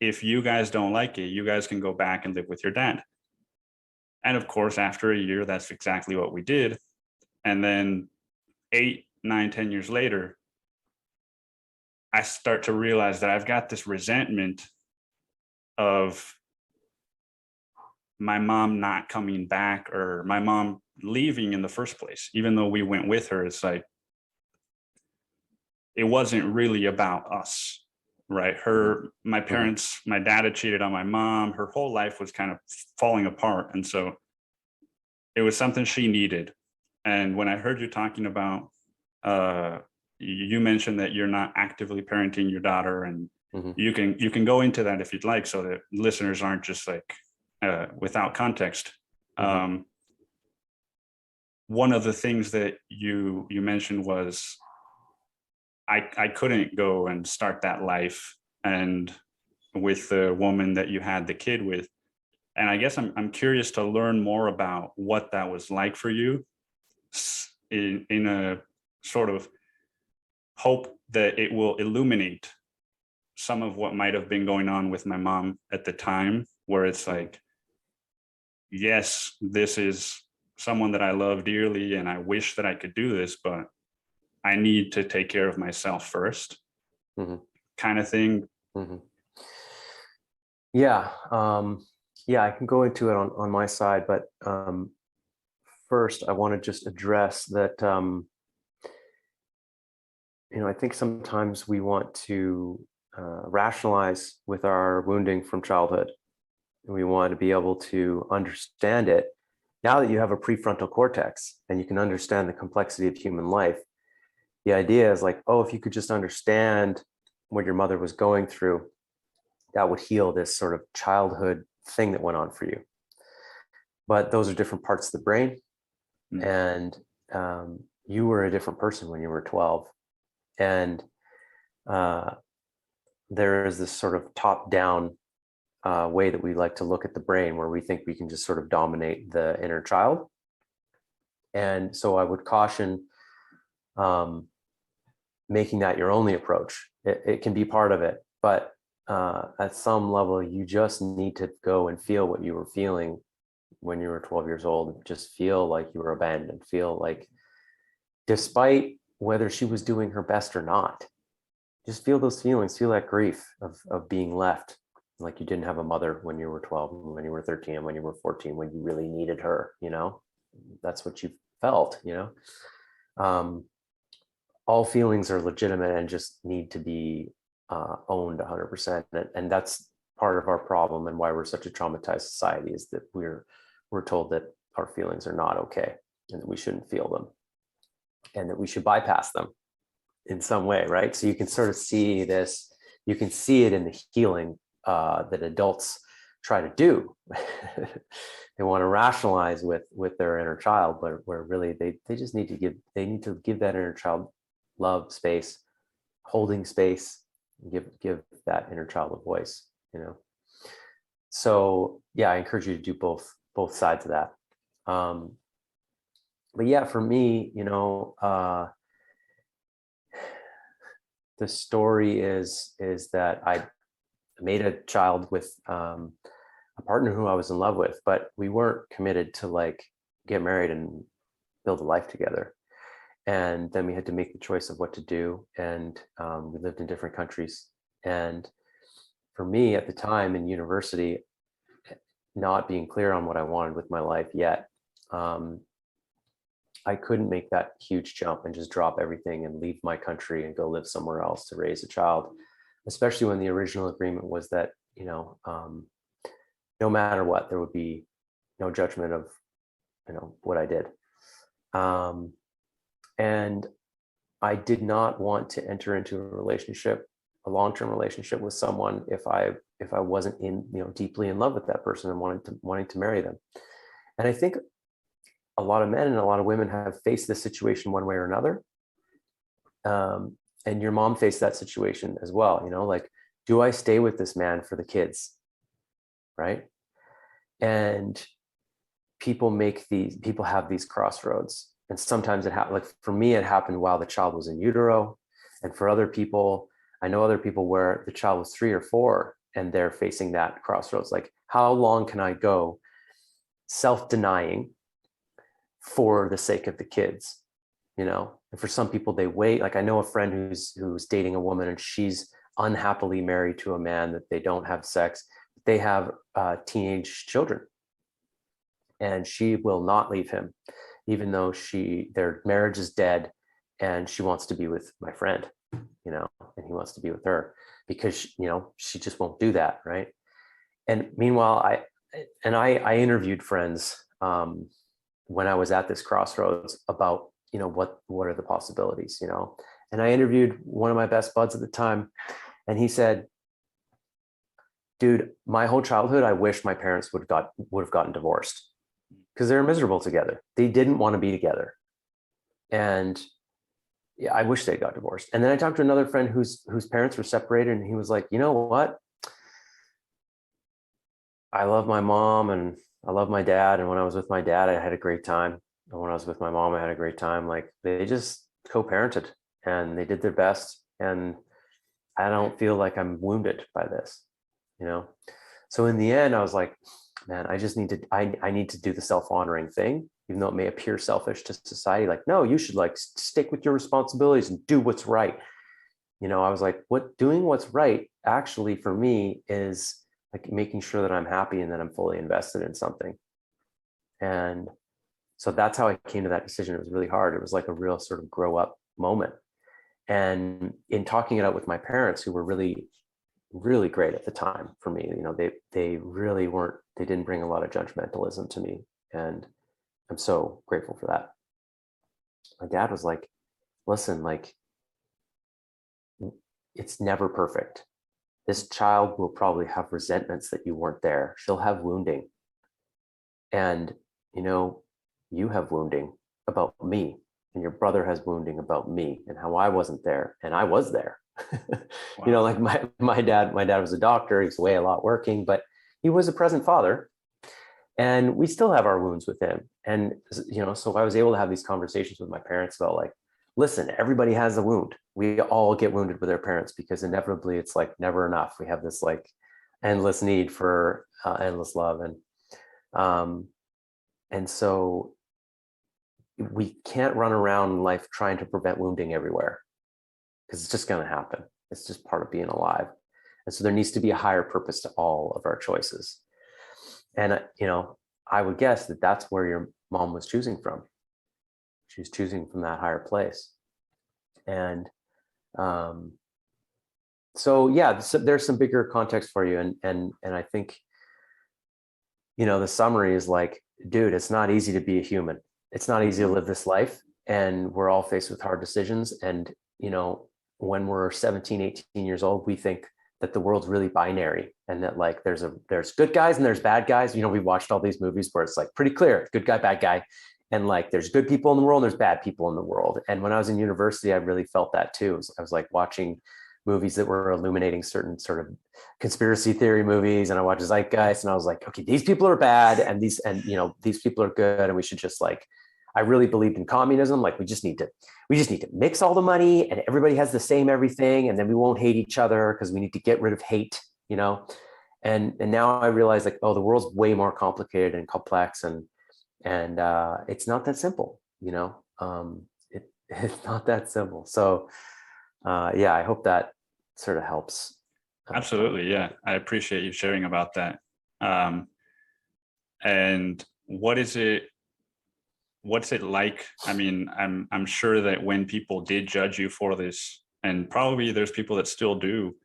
if you guys don't like it, you guys can go back and live with your dad. And of course, after a year, that's exactly what we did. And then 8, 9, 10 years later, I start to realize that I've got this resentment of my mom not coming back, or my mom leaving in the first place. Even though we went with her, it's like, it wasn't really about us, right? My parents, my dad had cheated on my mom. Her whole life was kind of falling apart. And so it was something she needed. And when I heard you talking about, you mentioned that you're not actively parenting your daughter, and you can go into that if you'd like, so that listeners aren't just like without context. One of the things that you mentioned was, I couldn't go and start that life and with the woman that you had the kid with. And I guess I'm curious to learn more about what that was like for you, in a sort of hope that it will illuminate some of what might have been going on with my mom at the time, where it's like, yes, this is someone that I love dearly, and I wish that I could do this, but I need to take care of myself first, kind of thing. Yeah. I can go into it on my side, but first I want to just address that, I think sometimes we want to rationalize with our wounding from childhood. And we want to be able to understand it. Now that you have a prefrontal cortex and you can understand the complexity of human life, the idea is like, oh, if you could just understand what your mother was going through, that would heal this sort of childhood thing that went on for you. But those are different parts of the brain. And you were a different person when you were 12. And there is this sort of top-down way that we like to look at the brain, where we think we can just sort of dominate the inner child. And so I would caution making that your only approach. It can be part of it, but at some level, you just need to go and feel what you were feeling when you were 12 years old. Just feel like you were abandoned, feel like, despite whether she was doing her best or not, just feel those feelings, feel that grief of being left, like you didn't have a mother when you were 12, when you were 13, when you were 14, when you really needed her, that's what you felt, all feelings are legitimate and just need to be owned 100%. And that's part of our problem, and why we're such a traumatized society, is that we're told that our feelings are not okay, and that we shouldn't feel them, and that we should bypass them in some way, right? So you can sort of see this, you can see it in the healing that adults try to do. They want to rationalize with their inner child, but where really they just need to give that inner child love, space, holding space, give that inner child a voice, So yeah, I encourage you to do both sides of that. but yeah, for me, the story is that I made a child with a partner who I was in love with, but we weren't committed to like get married and build a life together. And then we had to make the choice of what to do, and we lived in different countries. And for me at the time in university, not being clear on what I wanted with my life yet, I couldn't make that huge jump and just drop everything and leave my country and go live somewhere else to raise a child, especially when the original agreement was that, no matter what, there would be no judgment of, what I did. And I did not want to enter into a long-term relationship with someone if I wasn't deeply in love with that person and wanting to marry them. And I think a lot of men and a lot of women have faced this situation one way or another. And your mom faced that situation as well, like, do I stay with this man for the kids? Right. And people have these crossroads. And sometimes it happened, like for me, it happened while the child was in utero. And for other people, I know other people where the child was 3 or 4 and they're facing that crossroads. Like, how long can I go self-denying for the sake of the kids? And for some people they wait. Like, I know a friend who's dating a woman and she's unhappily married to a man that they don't have sex. They have teenage children, and she will not leave him, even though their marriage is dead, and she wants to be with my friend, and he wants to be with her because, she just won't do that. Right. And meanwhile, I interviewed friends when I was at this crossroads about, what are the possibilities, and I interviewed one of my best buds at the time, and he said, dude, my whole childhood, I wish my parents would have gotten divorced because they were miserable together. They didn't want to be together. And yeah, I wish they got divorced. And then I talked to another friend whose parents were separated, and he was like, you know what? I love my mom and I love my dad. And when I was with my dad, I had a great time. And when I was with my mom, I had a great time. Like, they just co-parented and they did their best. And I don't feel like I'm wounded by this, So in the end, I was like, man, I need to do the self-honoring thing, even though it may appear selfish to society. Like, no, you should like stick with your responsibilities and do what's right. I was like, doing what's right actually for me is like making sure that I'm happy and that I'm fully invested in something. And so that's how I came to that decision. It was really hard. It was like a real sort of grow up moment. And in talking it out with my parents, who were really, really great at the time for me, they really weren't, they didn't bring a lot of judgmentalism to me. And I'm so grateful for that. My dad was like, listen, like, it's never perfect. This child will probably have resentments that you weren't there. She'll have wounding. And, you have wounding about me, and your brother has wounding about me and how I wasn't there. And I was there. Wow. Like my dad was a doctor. He was away a lot working, but he was a present father. And we still have our wounds with him. And, so I was able to have these conversations with my parents about like, listen, everybody has a wound. We all get wounded with our parents because inevitably it's like never enough. We have this like endless need for endless love. And so we can't run around life trying to prevent wounding everywhere, because it's just going to happen. It's just part of being alive. And so there needs to be a higher purpose to all of our choices. And, I would guess that that's where your mom was choosing from. She was choosing from that higher place. And so, yeah, so there's some bigger context for you. And I think, the summary is like, dude, it's not easy to be a human. It's not easy to live this life. And we're all faced with hard decisions. And, when we're 17, 18 years old, we think that the world's really binary and that like there's good guys and there's bad guys. We watched all these movies where it's like pretty clear, good guy, bad guy. And like there's good people in the world and there's bad people in the world. And when I was in university, I really felt that too. I was like watching movies that were illuminating certain sort of conspiracy theory movies, and I watched Zeitgeist, and I was like, okay, these people are bad and these people are good, and we should just like I really believed in communism. Like we just need to mix all the money and everybody has the same everything. And then we won't hate each other because we need to get rid of hate, you know? And now I realize like, oh, the world's way more complicated and complex and it's not that simple, you know? It's not that simple. So yeah, I hope that sort of helps. Absolutely. Yeah. I appreciate you sharing about that. And what's it like? I mean, I'm sure that when people did judge you for this, and probably there's people that still do,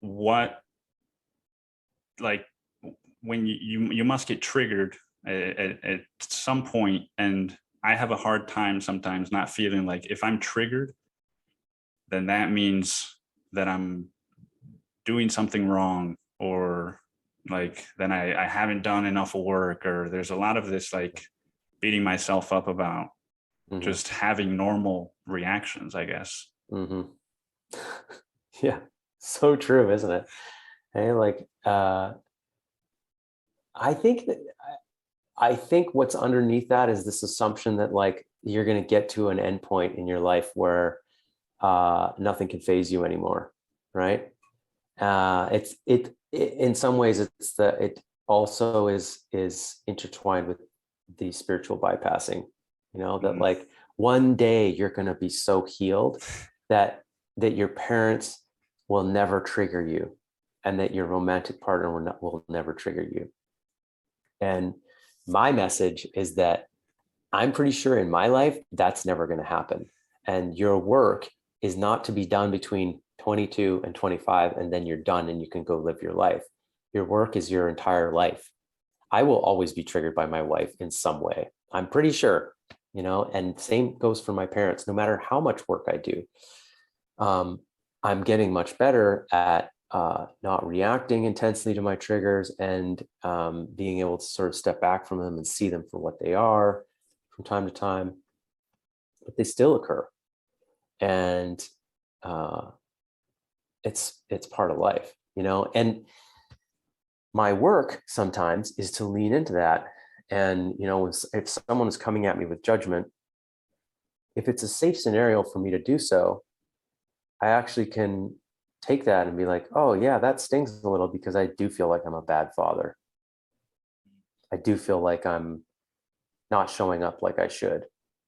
what, like, when you must get triggered at some point, and I have a hard time sometimes not feeling like if I'm triggered, then that means that I'm doing something wrong, or like then I haven't done enough work, or there's a lot of this like beating myself up about just having normal reactions, I guess. Yeah, so true, isn't it? Hey, like I think what's underneath that is this assumption that like you're going to get to an end point in your life where nothing can phase you anymore, right? It in some ways it also is intertwined with the spiritual bypassing, you know, that like one day you're going to be so healed that your parents will never trigger you, and that your romantic partner will never trigger you. And my message is that I'm pretty sure in my life that's never going to happen. And your work is not to be done between 22 and 25 and then you're done and you can go live your life. Your work is your entire life. I will always be triggered by my wife in some way. I'm pretty sure, you know, and same goes for my parents. No matter how much work I do, I'm getting much better at not reacting intensely to my triggers, and being able to sort of step back from them and see them for what they are from time to time. But they still occur, and it's part of life, you know. And my work sometimes is to lean into that. And you know, if someone is coming at me with judgment, if it's a safe scenario for me to do so, I actually can take that and be like, oh yeah, that stings a little because I do feel like I'm a bad father. I do feel like I'm not showing up like I should,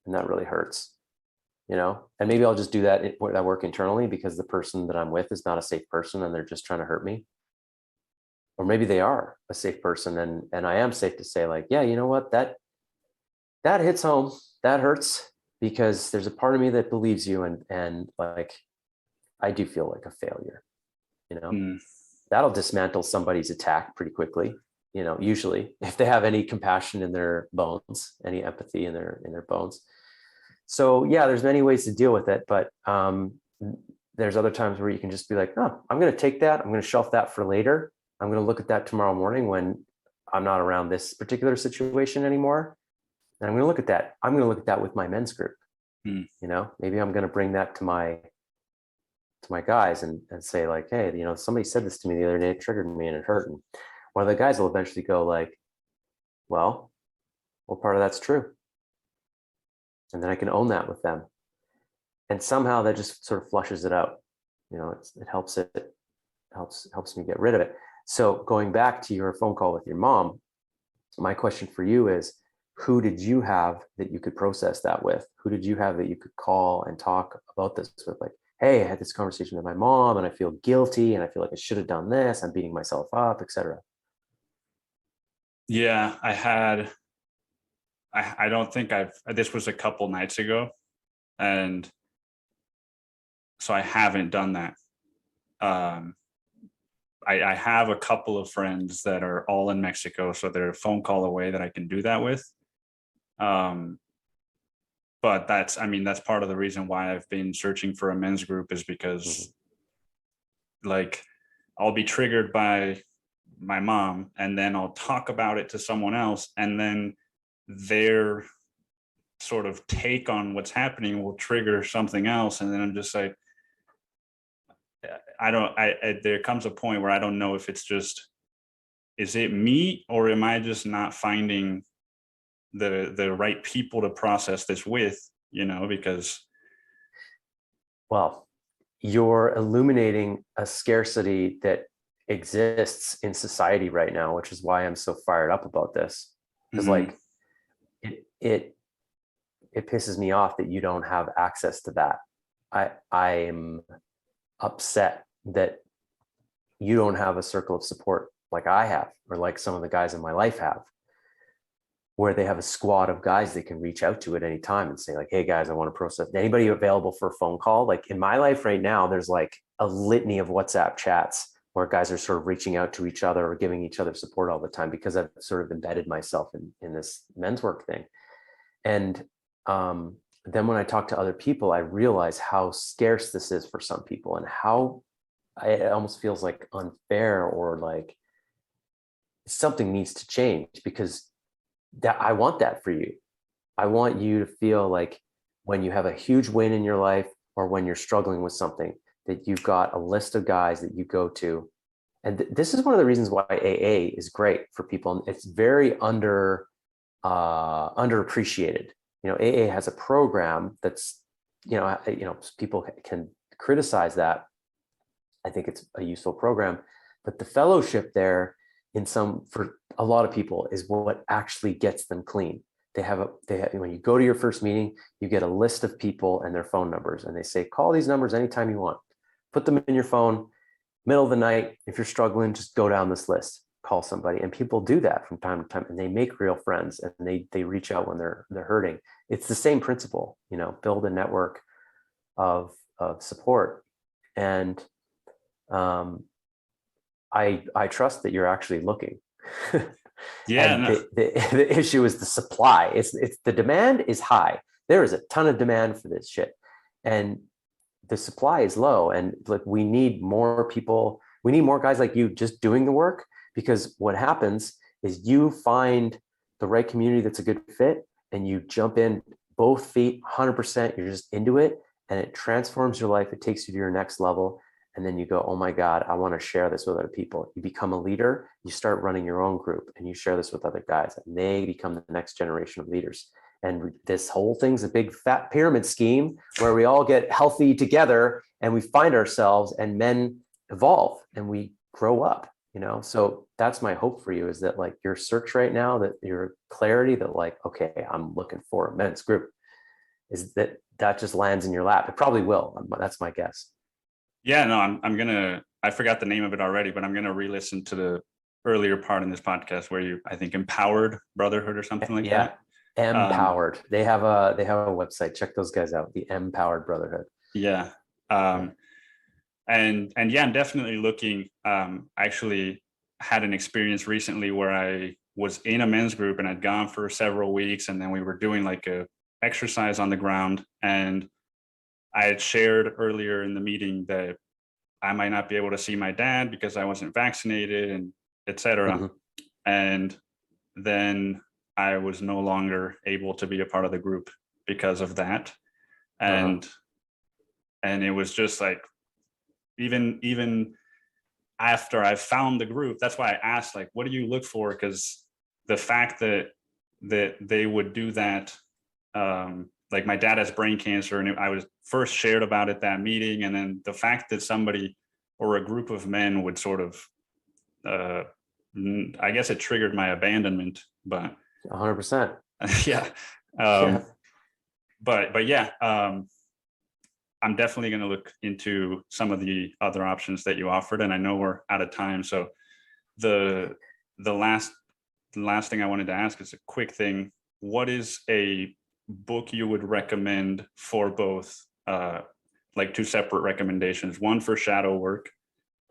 and that really hurts, you know. And maybe I'll just do that work internally because the person that I'm with is not a safe person and they're just trying to hurt me. Or maybe they are a safe person, and I am safe to say like, yeah, you know what, that hits home, that hurts, because there's a part of me that believes you, and like I do feel like a failure, you know. That'll dismantle somebody's attack pretty quickly, you know, usually if they have any compassion in their bones, any empathy in their bones. So yeah, there's many ways to deal with it, but there's other times where you can just be like, oh, I'm going to take that, I'm going to shelf that for later, I'm going to look at that tomorrow morning when I'm not around this particular situation anymore, and I'm going to look at that, with my men's group. You know, maybe I'm going to bring that to my guys and say like, hey, you know, somebody said this to me the other day, it triggered me and it hurt. And one of the guys will eventually go like, well, part of that's true. And then I can own that with them. And somehow that just sort of flushes it out. You know, it helps me get rid of it. So going back to your phone call with your mom, my question for you is, who did you have that you could process that with? Who did you have that you could call and talk about this with? Like, hey, I had this conversation with my mom and I feel guilty and I feel like I should have done this, I'm beating myself up, etc. Yeah, I don't think this was a couple nights ago, and so I haven't done that. I have a couple of friends that are all in Mexico, so they're a phone call away that I can do that with. But that's part of the reason why I've been searching for a men's group, is because like I'll be triggered by my mom and then I'll talk about it to someone else, and then their sort of take on what's happening will trigger something else. And then I'm just like, there comes a point where I don't know if it's just, is it me or am I just not finding the right people to process this with, because Well, you're illuminating a scarcity that exists in society right now, which is why I'm so fired up about this. Because Mhm. like it pisses me off that you don't have access to that. I am upset that you don't have a circle of support like I have, or like some of the guys in my life have, where they have a squad of guys they can reach out to at any time and say like, hey guys, I want to process. Anybody available for a phone call? Like in my life right now, there's like a litany of WhatsApp chats where guys are sort of reaching out to each other or giving each other support all the time, because I've sort of embedded myself in this men's work thing. And then when I talk to other people, I realize how scarce this is for some people, and how it almost feels like unfair, or like something needs to change, because that I want that for you. I want you to feel like when you have a huge win in your life, or when you're struggling with something, that you've got a list of guys that you go to. And this is one of the reasons why AA is great for people. It's very underappreciated. AA has a program that's, people can criticize that. I think it's a useful program, but the fellowship there, for a lot of people, is what actually gets them clean. When you go to your first meeting, you get a list of people and their phone numbers, and they say, call these numbers anytime you want. Put them in your phone, middle of the night. If you're struggling, just go down this list, call somebody. And people do that from time to time, and they make real friends, and they reach out when they're hurting. It's the same principle, build a network of support. And I trust that you're actually looking. Yeah, And no. the issue is the supply. It's the demand is high. There is a ton of demand for this shit, and the supply is low. And like, we need more people. We need more guys like you just doing the work, because what happens is you find the right community that's a good fit, and you jump in both feet 100%. You're just into it, and it transforms your life. It takes you to your next level. And then you go, oh my God, I want to share this with other people. You become a leader, you start running your own group, and you share this with other guys, and they become the next generation of leaders. And this whole thing's a big fat pyramid scheme where we all get healthy together, and we find ourselves, and men evolve, and we grow up, So that's my hope for you, is that like your search right now, that your clarity, that like, okay, I'm looking for a men's group, is that just lands in your lap. It probably will. That's my guess. Yeah, no, I forgot the name of it already, but I'm gonna re-listen to the earlier part in this podcast where I think Empowered Brotherhood or something like that. Empowered. They have a website. Check those guys out. The Empowered Brotherhood. Yeah. And yeah, I'm definitely looking. I actually had an experience recently where I was in a men's group, and I'd gone for several weeks, and then we were doing like a exercise on the ground, and I had shared earlier in the meeting that I might not be able to see my dad because I wasn't vaccinated, and etc. Mm-hmm. And then I was no longer able to be a part of the group because of that. And it was just like, even after I found the group, that's why I asked, like, what do you look for? Because the fact that they would do that, like my dad has brain cancer, and I was first shared about it that meeting, and then the fact that somebody or a group of men would sort of, I guess it triggered my abandonment, but 100%. yeah. Yeah. But yeah, I'm definitely going to look into some of the other options that you offered, and I know we're out of time. So the last thing I wanted to ask is a quick thing. What is a book you would recommend for both, like two separate recommendations, one for shadow work,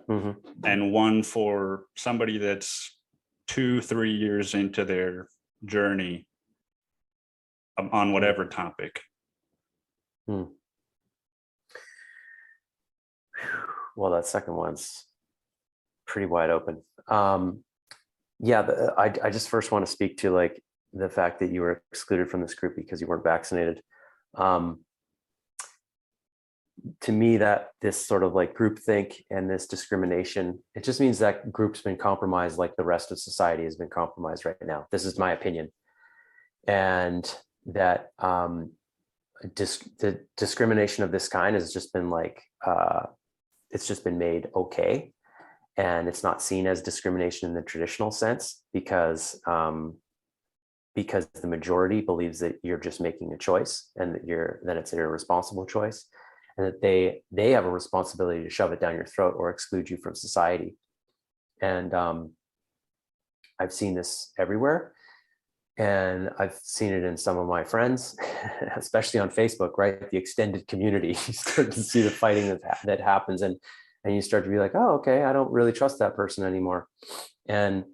Mm-hmm. and one for somebody that's 2-3 years into their journey on whatever topic? Well, that second one's pretty wide open. Yeah, I just first want to speak to like the fact that you were excluded from this group because you weren't vaccinated. To me, that this sort of like groupthink and this discrimination, it just means that group's been compromised like the rest of society has been compromised right now. This is my opinion. and that the discrimination of this kind has just been like it's just been made okay, and it's not seen as discrimination in the traditional sense because the majority believes that you're just making a choice and that it's an irresponsible choice, and that they have a responsibility to shove it down your throat or exclude you from society. And I've seen this everywhere, and I've seen it in some of my friends, especially on Facebook, right? The extended community, you start to see the fighting that happens, and you start to be like, oh, okay, I don't really trust that person anymore. And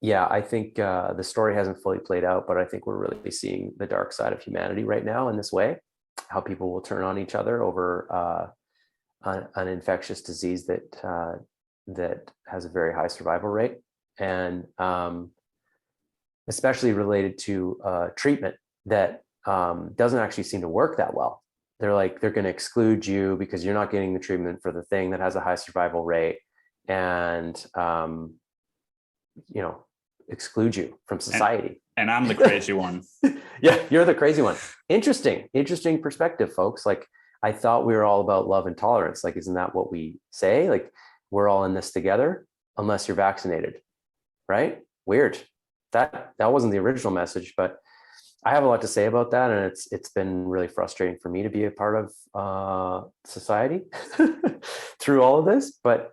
yeah, I think the story hasn't fully played out, but I think we're really seeing the dark side of humanity right now in this way, how people will turn on each other over an infectious disease that has a very high survival rate, and especially related to treatment that doesn't actually seem to work that well. They're going to exclude you because you're not getting the treatment for the thing that has a high survival rate, and exclude you from society. And I'm the crazy one. Yeah, you're the crazy one. Interesting perspective, folks. Like, I thought we were all about love and tolerance. Like, isn't that what we say? Like, we're all in this together, unless you're vaccinated, right? Weird. That wasn't the original message, but I have a lot to say about that, and it's been really frustrating for me to be a part of society through all of this. But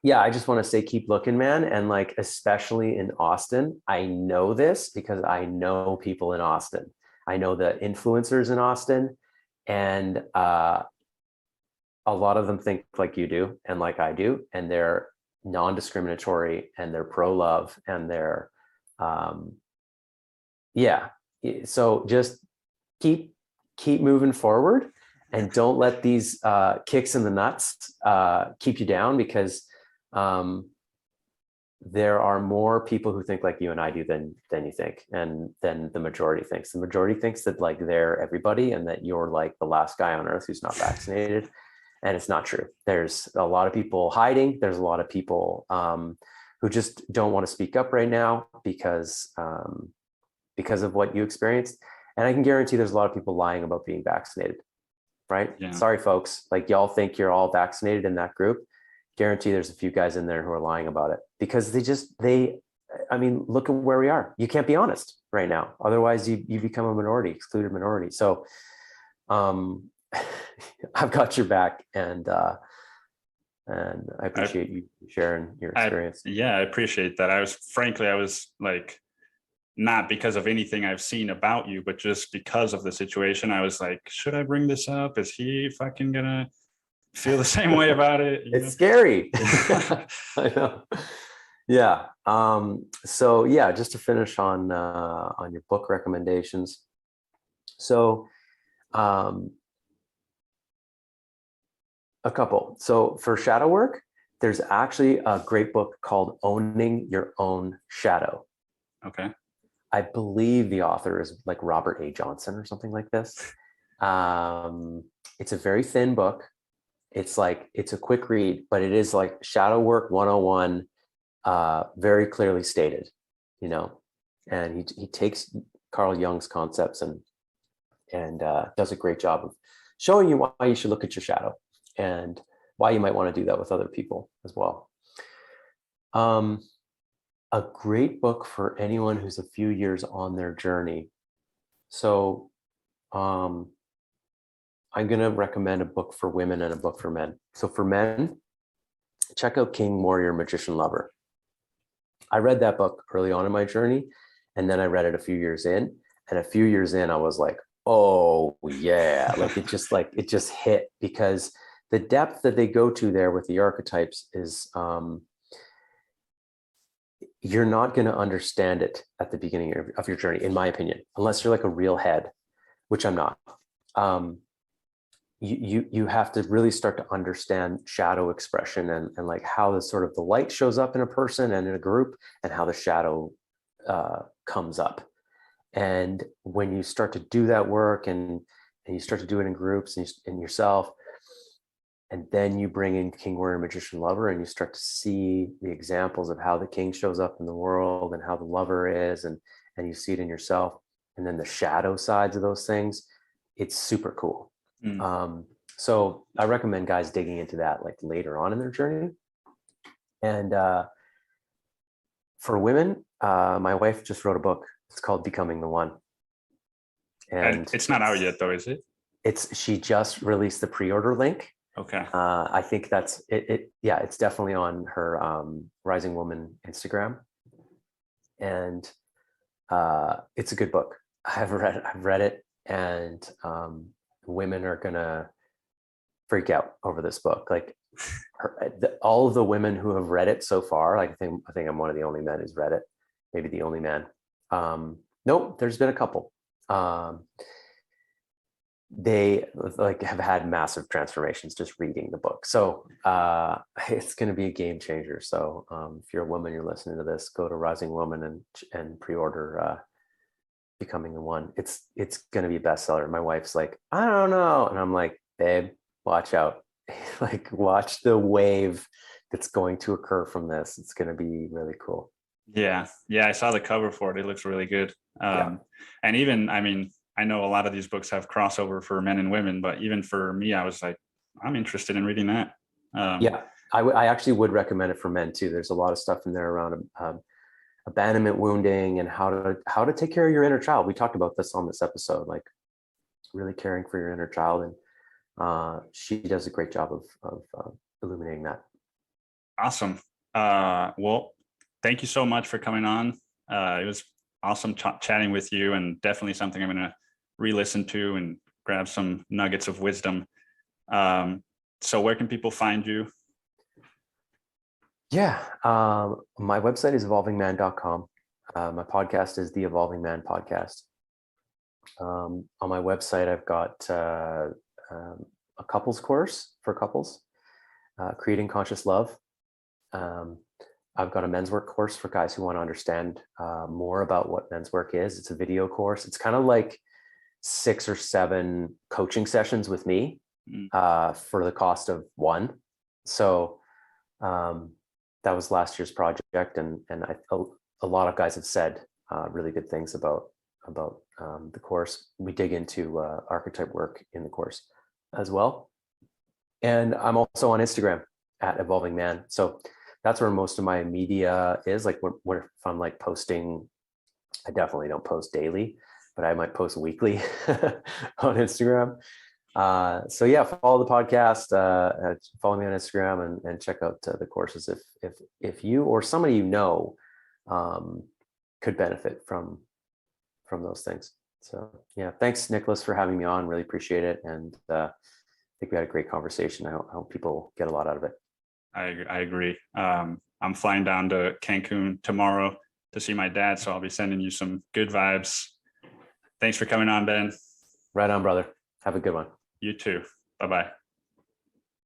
yeah, I just want to say, keep looking, man. And like, especially in Austin, I know this because I know people in Austin. I know the influencers in Austin, and a lot of them think like you do and like I do, and they're non-discriminatory, and they're pro-love, and they're yeah. So just keep moving forward, and don't let these kicks in the nuts keep you down, because there are more people who think like you and I do than you think, and then the majority thinks. The majority thinks that like they're everybody, and that you're like the last guy on earth who's not vaccinated, and it's not true. There's a lot of people hiding. There's a lot of people who just don't want to speak up right now because of what you experienced. And I can guarantee there's a lot of people lying about being vaccinated, right? Yeah. Sorry, folks. Like, y'all think you're all vaccinated in that group. Guarantee there's a few guys in there who are lying about it, because I mean, look at where we are. You can't be honest right now. Otherwise you become a minority, excluded minority. So I've got your back, and I appreciate you sharing your experience. I appreciate that. I was like, not because of anything I've seen about you, but just because of the situation. I was like, should I bring this up? Is he fucking gonna feel the same way about it? It's scary. I know. Yeah. So yeah, just to finish on your book recommendations. So a couple. So for shadow work, there's actually a great book called Owning Your Own Shadow. Okay. I believe the author is like Robert A. Johnson or something like this. It's a very thin book. It's a quick read, but it is like shadow work 101, very clearly stated, and he takes Carl Jung's concepts and does a great job of showing you why you should look at your shadow, and why you might want to do that with other people as well. A great book for anyone who's a few years on their journey. So I'm going to recommend a book for women and a book for men. So for men, check out King, Warrior, Magician, Lover. I read that book early on in my journey, and then I read it a few years in, and a few years in, I was like, oh yeah, it just hit, because the depth that they go to there with the archetypes is, you're not going to understand it at the beginning of your journey, in my opinion, unless you're like a real head, which I'm not. You have to really start to understand shadow expression, and like how the light shows up in a person and in a group, and how the shadow comes up. And when you start to do that work, and you start to do it in groups and yourself, And then you bring in King, Warrior, Magician, Lover, and you start to see the examples of how the king shows up in the world and how the lover is, and you see it in yourself. And then the shadow sides of those things. It's super cool. So I recommend guys digging into that like later on in their journey. And for women, my wife just wrote a book. It's called Becoming the One. And it's not out yet though, is it? She just released the pre-order link. Okay. I think that's it. Yeah, it's definitely on her Rising Woman Instagram. And it's a good book. I've read it, and women are gonna freak out over this book. Like all of the women who have read it so far, like I think I'm one of the only men who's read it, maybe the only man. Nope, there's been a couple. They like have had massive transformations just reading the book. So it's going to be a game changer. So if you're a woman, you're listening to this, go to Rising Woman and pre-order Becoming the One. It's going to be a bestseller. My wife's like, I don't know. And I'm like, babe, watch out. Like watch the wave that's going to occur from this. It's going to be really cool. Yeah. I saw the cover for it. It looks really good. And even, I mean, I know a lot of these books have crossover for men and women, but even for me, I was like, I'm interested in reading that. I actually would recommend it for men too. There's a lot of stuff in there around abandonment wounding and how to take care of your inner child. We talked about this on this episode, like really caring for your inner child. And she does a great job of illuminating that. Awesome. Well, thank you so much for coming on. It was awesome chatting with you, and definitely something I'm going to re-listen to and grab some nuggets of wisdom. So where can people find you? Yeah. My website is evolvingman.com. My podcast is the Evolving Man Podcast. On my website, I've got a couples course for couples, creating conscious love. I've got a men's work course for guys who want to understand more about what men's work is. It's a video course. It's kind of like 6 or 7 coaching sessions with me for the cost of one. So that was last year's project, and a lot of guys have said really good things about the course. We dig into archetype work in the course as well. And I'm also on Instagram at Evolving Man. So that's where most of my media is. Like if I'm like posting, I definitely don't post daily, but I might post weekly on Instagram. So yeah, follow the podcast, follow me on Instagram, and check out the courses if you or somebody you know could benefit from those things. So yeah, thanks Nicholas for having me on. Really appreciate it, and I think we had a great conversation. I hope people get a lot out of it. I agree. I'm flying down to Cancun tomorrow to see my dad, so I'll be sending you some good vibes. Thanks for coming on, Ben. Right on, brother. Have a good one. You too. Bye-bye.